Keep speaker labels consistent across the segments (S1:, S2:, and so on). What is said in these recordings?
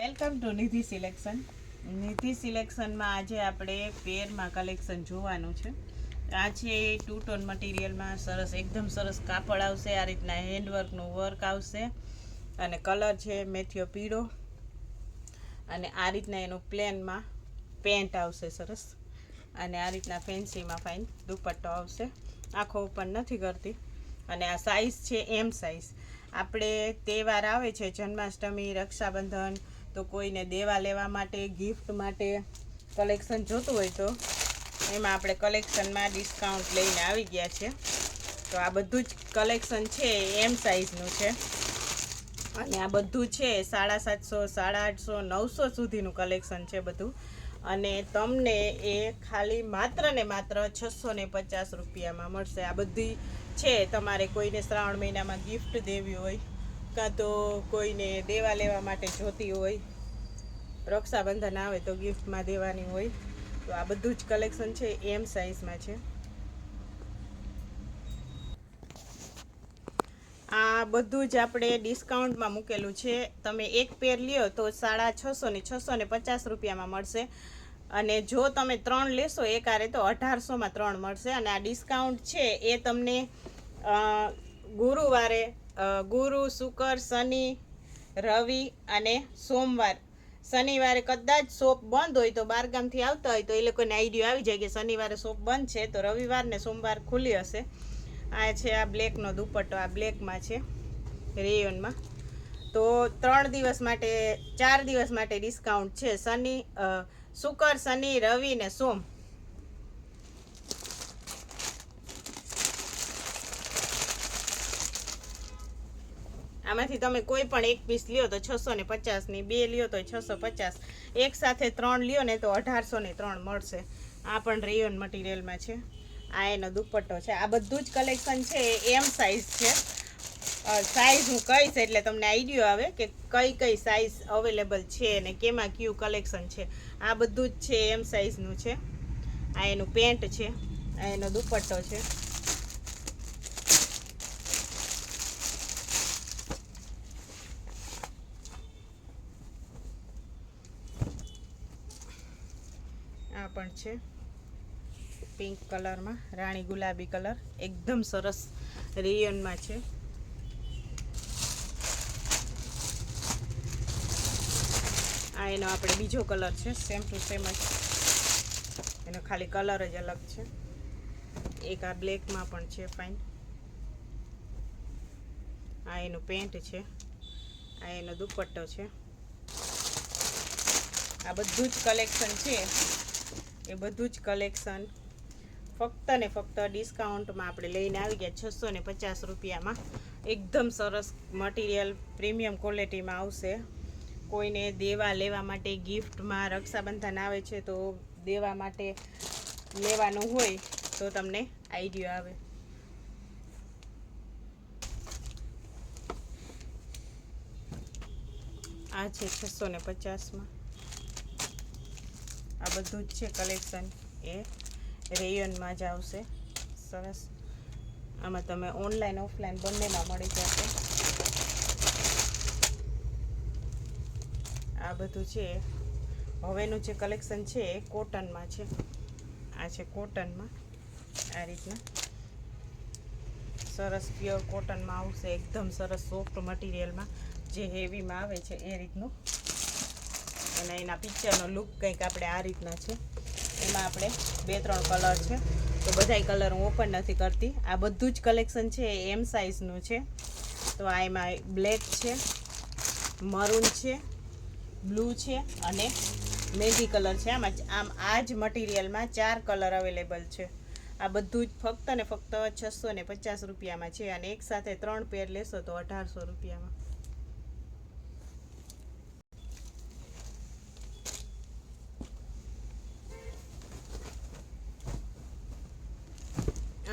S1: Welcome to Nidhi selection. Nidhi સિલેક્શનમાં આજે આપણે પેરમાં કલેક્શન જોવાનું છે. આ છે 2 ટોન મટીરિયલમાં સરસ એકદમ સરસ કાપડ આવશે. આ રીતના હેન્ડવર્કનું વર્ક આવશે અને કલર છે મેથીયો પીળો અને આ રીતના એનું પ્લેનમાં પેન્ટ આવશે સરસ અને આ રીતના ફેન્સીમાં ફાઇન દુપટ્ટો આવશે. આખો ઓપન નથી કરતી અને આ સાઇઝ છે એમ સાઇઝ. આપણે તહેવાર આવે છે જન્માષ્ટમી, રક્ષાબંધન, તો કોઈને દેવા લેવા માટે, ગિફ્ટ માટે કલેક્શન જોતું હોય તો એમાં આપણે કલેક્શનમાં ડિસ્કાઉન્ટ લઈને આવી ગયા છે. તો આ બધું જ કલેક્શન છે એમ સાઇઝનું છે અને આ બધું છે 750, 850, 900 સુધીનું કલેક્શન છે બધું. અને તમને એ ખાલી માત્ર ને માત્ર 650 રૂપિયામાં મળશે. આ બધી છે તમારે કોઈને શ્રાવણ મહિનામાં ગિફ્ટ દેવી હોય કાં તો કોઈને દેવા લેવા માટે જોતી હોય, રક્ષાબંધન આવે તો ગિફ્ટમાં દેવાની હોય, તો આ બધું જ કલેક્શન છે એમ સાઇઝમાં છે. આ બધું જ આપણે ડિસ્કાઉન્ટમાં મૂકેલું છે. તમે એક પેર લ્યો તો 650 ને 650 રૂપિયામાં મળશે અને જો તમે 3 લેશો એકારે તો 1800માં 3 મળશે. અને આ ડિસ્કાઉન્ટ છે એ તમને ગુરુવારે, ગુરુ, શુક્ર, શનિ, રવિ અને સોમવાર. શનિવારે કદાચ શોપ બંધ હોય તો બહારગામથી આવતા હોય તો એ લોકોને આઈડિયા આવી જાય કે શનિવારે શોપ બંધ છે, તો રવિવાર ને સોમવાર ખુલ્લી હશે. આ છે આ બ્લેકનો દુપટ્ટો, આ બ્લેકમાં છે રેયોનમાં. તો 3 દિવસ માટે, 4 દિવસ માટે ડિસ્કાઉન્ટ છે. શુક્ર, શનિ, રવિ ને સોમ. આમાંથી તમે કોઈ પણ એક પીસ લ્યો તો 650 ની, 2 લ્યો તો 650, એક સાથે 3 લ્યો ને તો 1800 ની 3 મળશે. આ પણ રેયોન મટીરિયલમાં છે. આ એનો દુપટ્ટો છે. આ બધું જ કલેક્શન છે એમ સાઇઝ છે. સાઇઝ હું કહીશ એટલે તમને આઈડિયો આવે કે કઈ કઈ સાઇઝ અવેલેબલ છે અને કેમાં કયું કલેક્શન છે. આ બધું જ છે એમ સાઇઝનું છે. આ એનું પેન્ટ છે, આ એનો દુપટ્ટો છે. આ પણ છે પિંક કલરમાં, રાણી ગુલાબી કલર, એકદમ સરસ રેયોનમાં છે. આ એનો આપણે બીજો કલર છે, સેમ ટુ સેમ જ, એનો ખાલી કલર જ અલગ છે. એક આ બ્લેકમાં પણ છે ફાઇન. આ એનું પેન્ટ છે, આ એનો દુપટ્ટો છે. આ બધું જ કલેક્શન છે એ બધું જ કલેક્શન ફક્ત ને ફક્ત ડિસ્કાઉન્ટમાં આપણે લઈને આવી ગયા 650 રૂપિયામાં. એકદમ સરસ મટીરિયલ, પ્રીમિયમ ક્વોલિટીમાં આવશે. કોઈને દેવા લેવા માટે, ગિફ્ટમાં, રક્ષાબંધન આવે છે તો દેવા માટે લેવાનું હોય તો તમને આઈડિયા આવે. આ છે 650માં. આ બધું જ છે કલેક્શન એ રેયોનમાં જ આવશે. સરસ. આમાં તમે ઓનલાઈન ઓફલાઈન બંનેમાં મળી જશે. આ બધું છે. હવેનું જે કલેક્શન છે એ કોટનમાં છે. આ છે કોટનમાં, આ રીતના સરસ પ્યોર કોટનમાં આવશે. એકદમ સરસ સોફ્ટ મટીરિયલમાં, જે હેવીમાં આવે છે એ રીતનું. અને એના પિક્ચરનો લુક કંઈક આપણે આ રીતના છે. એમાં આપણે 2-3 કલર છે, તો બધાય કલર હું ઓપન નથી કરતી. આ બધું જ કલેક્શન છે એમ સાઇઝનું છે. તો આ એમાં બ્લેક છે, મરૂન છે, બ્લુ છે અને મહેંદી કલર છે. આમ આ જ મટીરિયલમાં 4 કલર અવેલેબલ છે. આ બધું જ ફક્ત ને ફક્ત 650 રૂપિયામાં છે અને એક સાથે 3 પેર લેશો તો 1800 રૂપિયામાં.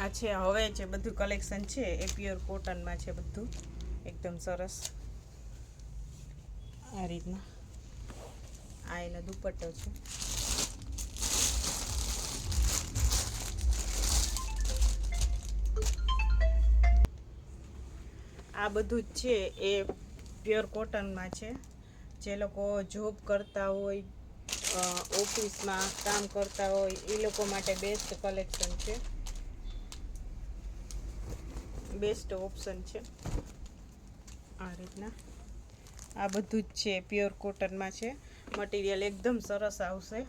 S1: આ છે હવે જે બધું કલેક્શન છે એ પ્યોર કોટનમાં છે બધું, એકદમ સરસ. આ રીતના આ એનો દુપટ્ટો છે. આ બધું જ છે એ પ્યોર કોટનમાં છે. જે લોકો જોબ કરતા હોય, ઓફિસમાં કામ કરતા હોય એ લોકો માટે બેસ્ટ કલેક્શન છે, બેસ્ટ ઓપ્શન છે. આ રીતના આ બધું જ છે, પ્યોર કોટનમાં છે. મટીરિયલ એકદમ સરસ આવશે.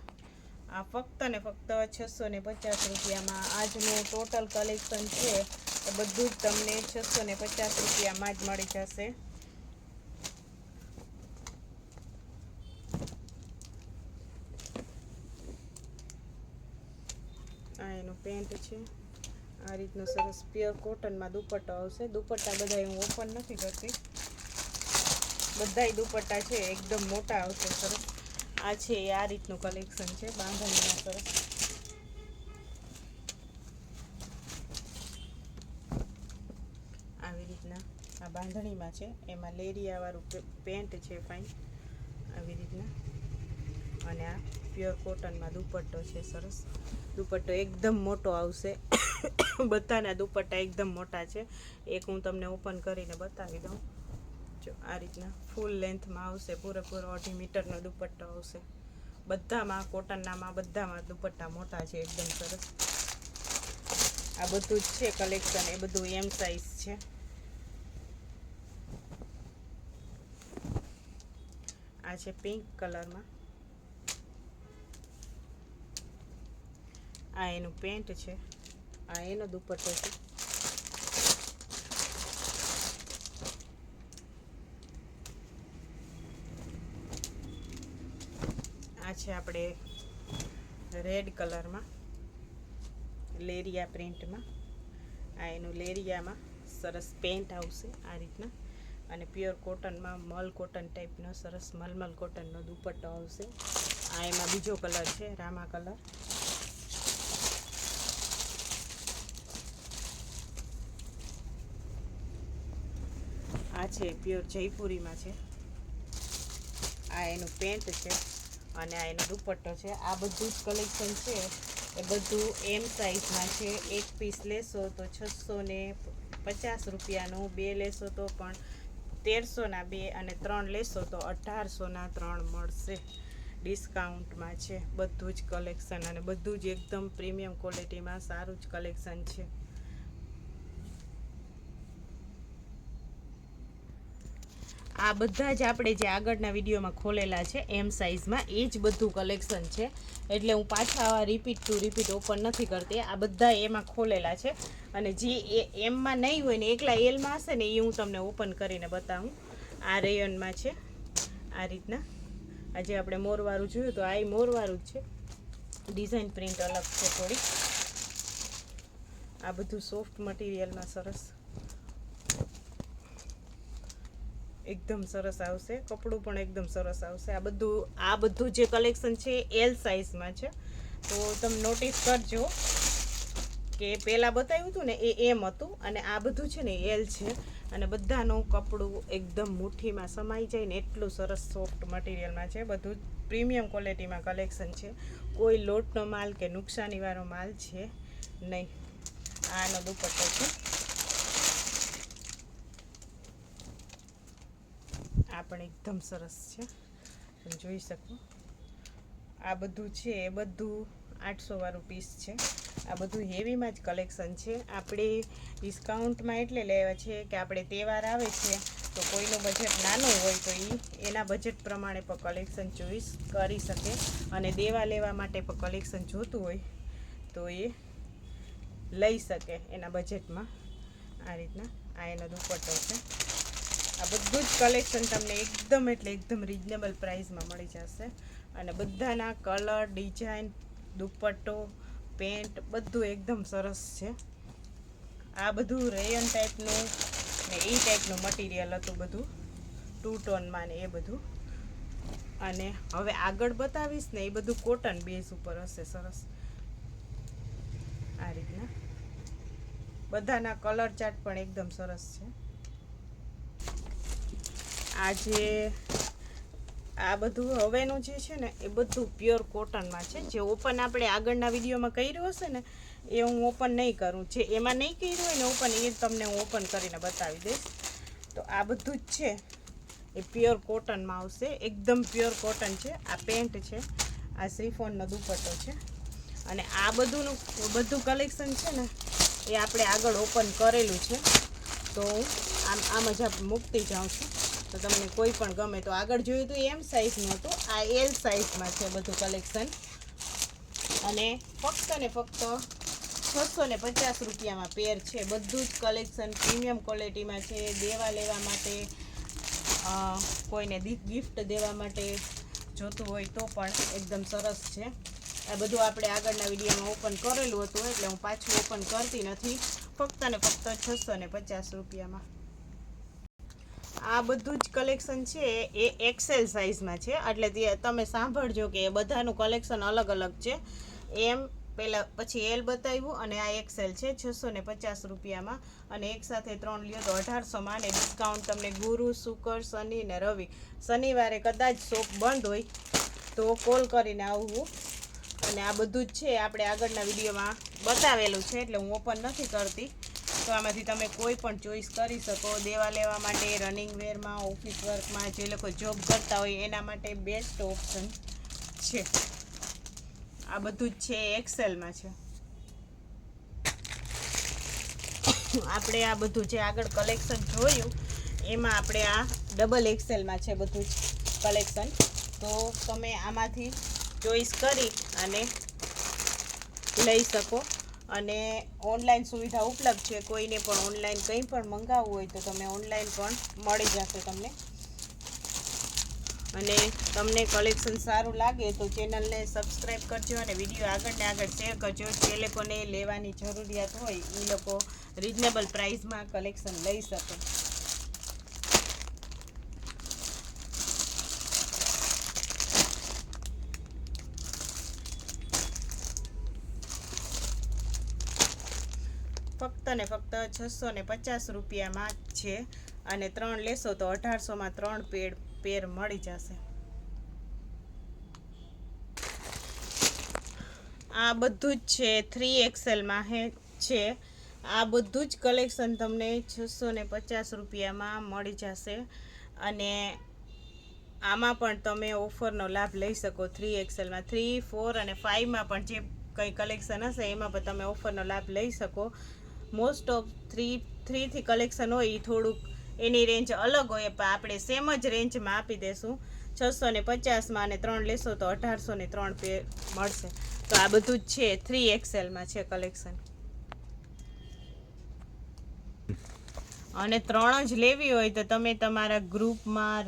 S1: આ ફક્ત ને ફક્ત 650 રૂપિયામાં આજનું ટોટલ કલેક્શન છે એ બધું જ તમને 650 રૂપિયામાં જ મળી જશે. આ એનો પેન્ટ છે. આ રીતનો સરસ પ્યોર કોટનમાં દુપટ્ટો આવશે. દુપટ્ટા બધા હું ઓપન નથી કરતી, બધાય દુપટ્ટા છે એકદમ મોટા આવશે, સરસ. આ છે આ રીતનું કલેક્શન છે, બાંધણીમાં સરસ. આવી રીતના આ બાંધણીમાં છે, એમાં લેરિયાવાળું પેન્ટ છે, ફાઇન આવી રીતના. અને આ પ્યોર કોટનમાં દુપટ્ટો છે, સરસ. દુપટ્ટો એકદમ મોટો આવશે. બધાના દુપટ્ટા એકદમ મોટા છે. એક હું તમને ઓપન કરીને બતાવી દઉં. જો આ રીતના ફૂલ લેન્થમાં આવશે, પૂરેપૂરો 2.5 મીટરનો દુપટ્ટો આવશે. બધામાં કોટનનામાં બધામાં દુપટ્ટા મોટા છે, એકદમ સરસ. આ બધું જ છે કલેક્શન, એ બધું એમ સાઇઝ છે. આ છે પિંક કલરમાં. આ એનું પેન્ટ છે, આ એનો દુપટ્ટો છે. આ છે આપણે રેડ કલરમાં લેરિયા પ્રિન્ટમાં. આ એનું લેરિયામાં સરસ પેન્ટ આવશે આ રીતના. અને પ્યોર કોટનમાં મલ કોટન ટાઈપનો સરસ મલમલ કોટનનો દુપટ્ટો આવશે. આ એમાં બીજો કલર છે, રામા કલર. આ છે પ્યોર જયપુરીમાં છે. આ એનું પેન્ટ છે અને આ એનો દુપટ્ટો છે. આ બધું જ કલેક્શન છે એ બધું એમ સાઇઝમાં છે. એક પીસ લેશો તો 650 રૂપિયાનું, 2 લેશો તો પણ 1300ના 2, અને 3 લેશો તો 1800ના 3 મળશે. ડિસ્કાઉન્ટમાં છે બધું જ કલેક્શન, અને બધું જ એકદમ પ્રીમિયમ ક્વોલિટીમાં સારું જ કલેક્શન છે. આ બધા જ આપણે જે આગળના વિડીયોમાં ખોલેલા છે એમ સાઇઝમાં, એ જ બધું કલેક્શન છે. એટલે હું પાછા રિપીટ ઓપન નથી કરતી. આ બધા એમાં ખોલેલા છે, અને જે એમમાં નહીં હોય ને એકલા એલમાં હશે ને એ હું તમને ઓપન કરીને બતાવું. આ રેયનમાં છે આ રીતના. આજે આપણે મોરવાળું જોયું તો આ મોરવાળું જ છે, ડિઝાઇન પ્રિન્ટ અલગ છે થોડી. આ બધું સોફ્ટ મટીરિયલમાં સરસ એકદમ સરસ આવશે. કપડું પણ એકદમ સરસ આવશે. આ બધું જે કલેક્શન છે એલ સાઇઝમાં છે. તો તમે નોટિસ કરજો કે પહેલાં બતાવ્યું હતું ને એ એમ હતું, અને આ બધું છે ને એલ છે. અને બધાનું કપડું એકદમ મુઠ્ઠીમાં સમાઈ જાય ને એટલું સરસ સોફ્ટ મટીરિયલમાં છે. બધું પ્રીમિયમ ક્વોલિટીમાં કલેક્શન છે. કોઈ લોટનો માલ કે નુકસાનીવાળો માલ છે નહીં. આનો દુપટ્ટો છે. આ પણ એકદમ સરસ છે, તમે જોઈ શકો. આ બધું છે એ બધું 800 વાળું પીસ છે. આ બધું હેવીમાં જ કલેક્શન છે. આપણે ડિસ્કાઉન્ટમાં એટલે લેવા છે કે આપણે તહેવાર આવે છે તો કોઈનું બજેટ નાનું હોય તો એના બજેટ પ્રમાણે પણ કલેક્શન ચોઈસ કરી શકે, અને દેવા લેવા માટે પણ કલેક્શન જોતું હોય તો એ લઈ શકે એના બજેટમાં. આ રીતના આ એનો દુપટ્ટો છે. આ બધું જ કલેક્શન તમને એકદમ એટલે એકદમ રિઝનેબલ પ્રાઇસમાં મળી જશે. અને બધાના કલર, ડિઝાઇન, દુપટ્ટો, પેન્ટ બધું એકદમ સરસ છે. આ બધું રેયન ટાઈપનું ને એ ટાઈપનું મટીરિયલ હતું, બધું 2 ટોનમાં ને એ બધું. અને હવે આગળ બતાવીશ ને એ બધું કોટન બેઝ ઉપર હશે, સરસ આ રીતના. બધાના કલર ચાર્ટ પણ એકદમ સરસ છે. આ બધું હવેનું જે છે ને એ બધું પ્યોર કોટનમાં છે. જે ઓપન આપણે આગળના વિડીયોમાં કર્યું હશે ને એ હું ઓપન નહીં કરું. જે એમાં નહીં કર્યું હોય ને ઓપન, એ તમને હું ઓપન કરીને બતાવી દઈશ. તો આ બધું જ છે એ પ્યોર કોટનમાં આવશે, એકદમ પ્યોર કોટન છે. આ પેન્ટ છે, આ શ્રીફોનનો દુપટ્ટો છે. અને આ બધું કલેક્શન છે ને એ આપણે આગળ ઓપન કરેલું છે, તો હું આમ જ મૂકતી જાઉં છું. તો તમને કોઈ પણ ગમે તો આગળ જોયું તો એમ સાઇઝનું હતું, આ એલ સાઇઝમાં છે બધું કલેક્શન. અને ફક્ત ને ફક્ત 650 રૂપિયામાં પેર છે. બધું જ કલેક્શન પ્રીમિયમ ક્વોલિટીમાં છે. દેવા લેવા માટે, કોઈને ગિફ્ટ દેવા માટે જોતું હોય તો પણ એકદમ સરસ છે. આ બધું આપણે આગળના વિડીયોમાં ઓપન કરેલું હતું એટલે હું પાછું ઓપન કરતી નથી. ફક્ત ને ફક્ત 650 રૂપિયામાં આ બધું જ કલેક્શન છે એ એક્સેલ સાઇઝમાં છે. એટલે તમે સાંભળજો કે બધાનું કલેક્શન અલગ અલગ છે. એમ પહેલાં પછી એલ બતાવ્યું અને આ એક્સેલ છે 650 રૂપિયામાં. અને એકસાથે 3 લ્યો તો 1800માં. અને ડિસ્કાઉન્ટ તમને ગુરુ, શુક્ર, શનિ ને રવિ. શનિવારે કદાચ શોપ બંધ હોય તો કોલ કરીને આવવું. અને આ બધું જ છે આપણે આગળના વિડીયોમાં બતાવેલું છે એટલે હું ઓપન નથી કરતી. તો આમાંથી તમે કોઈ પણ ચોઈસ કરી શકો. દેવા લેવા માટે, રનિંગ વેરમાં, ઓફિસ વર્કમાં, જે લોકો જોબ કરતા હોય એના માટે બેસ્ટ ઓપ્શન છે. આ બધું જ છે એક્સેલમાં છે. આપણે આ બધું જે આગળ કલેક્શન જોયું એમાં આપણે આ ડબલ એક્સેલમાં છે બધું જ કલેક્શન. તો તમે આમાંથી ચોઈસ કરી અને લઈ શકો. અને ઓનલાઈન સુવિધા ઉપલબ્ધ છે. કોઈને પણ ઓનલાઈન કંઈ પણ મંગાવવું હોય તો તમે ઓનલાઈન પણ મળી જશે તમને. અને તમને કલેક્શન સારું લાગે તો ચેનલને સબસ્ક્રાઈબ કરજો અને વિડીયો આગળને આગળ શેર કરજો. જે લોકોને લેવાની જરૂરિયાત હોય એ લોકો રિઝનેબલ પ્રાઇસમાં કલેક્શન લઈ શકે. ફક્ત ને ફક્ત 650 રૂપિયામાં છે. અને 3 લેશો તો 1800માં 3 પેર મળી જશે. આ બધું જ છે 3XLમાં છે. આ બધું જ કલેક્શન તમને 650 રૂપિયામાં મળી જશે. અને આમાં પણ તમે ઓફરનો લાભ લઈ શકો. 3XLમાં 3, 4 અને 5માં પણ જે કંઈ કલેક્શન હશે એમાં પણ તમે ઓફરનો લાભ લઈ શકો. મોસ્ટ ઓફ 3 થી કલેક્શન હોય એ થોડુંક એની રેન્જ અલગ હોય, પણ આપણે સેમ જ રેન્જમાં આપી દઈશું 650માં. અને 3 લેશો તો 1800 ને 3 પેર મળશે. તો આ બધું જ છે 3XLમાં છે કલેક્શન. અને 3 જ લેવી હોય તો તમે તમારા ગ્રુપમાં,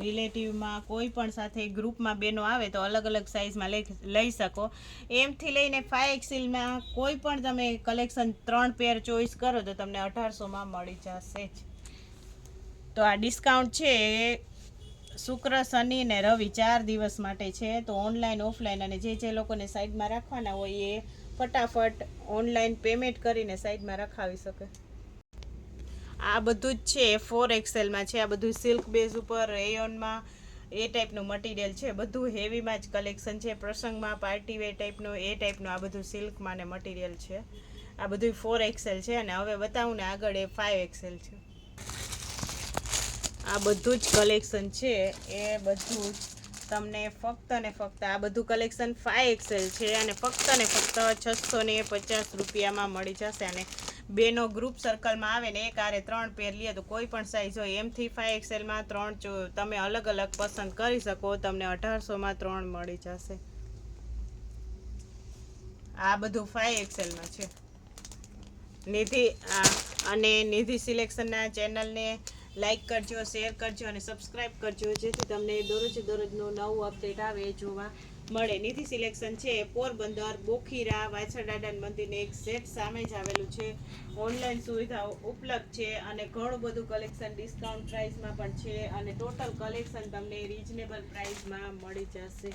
S1: રિલેટિવમાં કોઈ પણ સાથે ગ્રુપમાં બેનો આવે તો અલગ અલગ સાઇઝમાં લઈ શકો. એમથી લઈને 5XLમાં કોઈ પણ તમે કલેક્શન 3 પેર ચોઈસ કરો તો તમને 1800માં મળી જશે જ. તો આ ડિસ્કાઉન્ટ છે એ શુક્ર, શનિ ને રવિ 4 દિવસ માટે છે. તો ઓનલાઈન, ઓફલાઈન અને જે લોકોને સાઈડમાં રાખવાના હોય એ ફટાફટ ઓનલાઈન પેમેન્ટ કરીને સાઈડમાં રખાવી શકે. આ બધું જ છે 4XLમાં છે. આ બધું સિલ્ક બેઝ ઉપર રેયોનમાં એ ટાઈપનું મટીરિયલ છે. બધું હેવીમાં જ કલેક્શન છે. પ્રસંગમાં પાર્ટીવેર ટાઈપનું એ ટાઈપનું આ બધું સિલ્કમાં ને મટીરિયલ છે. આ બધું 4XL છે. અને હવે બતાવું ને આગળ એ 5XL છે. આ બધું જ કલેક્શન છે એ બધું જ તમને ફક્ત ને ફક્ત આ બધું કલેક્શન 5XL છે. અને ફક્ત ને ફક્ત 650 રૂપિયામાં મળી જશે. અને બેનો ગ્રુપ સર્કલમાં આવે ને એક આરે 3 પેર લે તો કોઈ પણ સાઇઝ હોય એમથી 5XLમાં 3 તમે અલગ અલગ પસંદ કરી શકો. તમને 1800માં 3 મળી જશે. આ બધું 5XLમાં છે. નિધિ સિલેક્શનના ચેનલને લાઈક કરજો, શેર કરજો અને સબસ્ક્રાઈબ કરજો, જેથી તમને દરરોજનું નવું અપડેટ આવે એ જોવા મળે. નિધિ સિલેક્શન છે પોરબંદર, બોખીરા, વાછરદાદા મંદિરને એક્ઝેક્ટ સામે જ આવેલું છે. ઓનલાઈન સુવિધાઓ ઉપલબ્ધ છે. અને ઘણું બધું કલેક્શન ડિસ્કાઉન્ટ પ્રાઇસમાં પણ છે. અને ટોટલ કલેક્શન તમને રિઝનેબલ પ્રાઇસમાં મળી જશે.